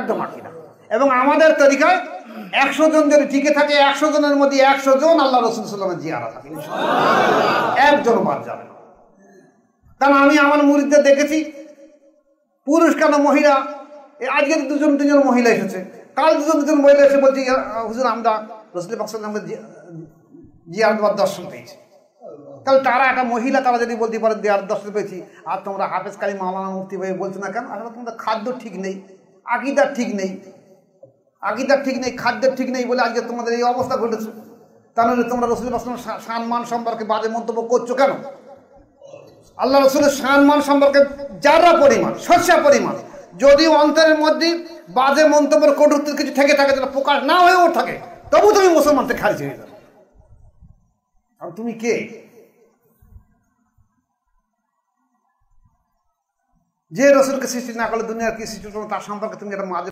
একদম আকিদা। এবং আমাদের তরিকায় 100 জন যদি টিকে থাকে, 100 জনের মধ্যে 100 জন আল্লাহ রসুল সাল্লামের জিয়ারা থাকে, একজন বাদ যাবে না। কারণ আমি আমার মুরিদদের দেখেছি, পুরুষ কেন মহিলা, আজকে দুজন মহিলা এসেছে, কাল দুজন মহিলা এসে বলছে হুজুর আমরা রসুল পাক সাল্লাল্লাহু আলাইহি ওয়াসাল্লামের জিয়ারত দর্শন পেয়েছি। তাহলে তারা একটা মহিলা, তারা যদি বলতে পারে জিয়ারত দর্শন পেয়েছি, আর তোমরা হাফেজ কালী মাওলানা মুফতি ভাই বলছো না কেন? আসলে তোমাদের খাদ্য ঠিক নেই, আকিদার ঠিক নেই, আকিদার ঠিক নেই, খাদ্যের ঠিক নেই বলে আজকে তোমাদের এই অবস্থা ঘটেছে। তাহলে তোমরা রসুল পাক সাল্লাল্লাহু আলাইহি ওয়াসাল্লামের সম্মান সম্পর্কে বাজে মন্তব্য করছো কেন? আল্লাহ রসুলের সম্মান সম্পর্কে যারা পরিমাণ, শস্যা পরিমাণ যদি অন্তরের মধ্যে বাজে মন্তব্যের কটূক্তির কিছু থেকে থাকে, যেটা প্রকাশ না হয়েও থাকে, তবু তুমি মুসলমান থেকে খারিজ হয়ে যাবে। আর তুমি কে? যে রসুলকে সৃষ্টি না করলে দুনিয়ার কি সৃষ্টি করলো তার সম্পর্কে তুমি একটা মাঝে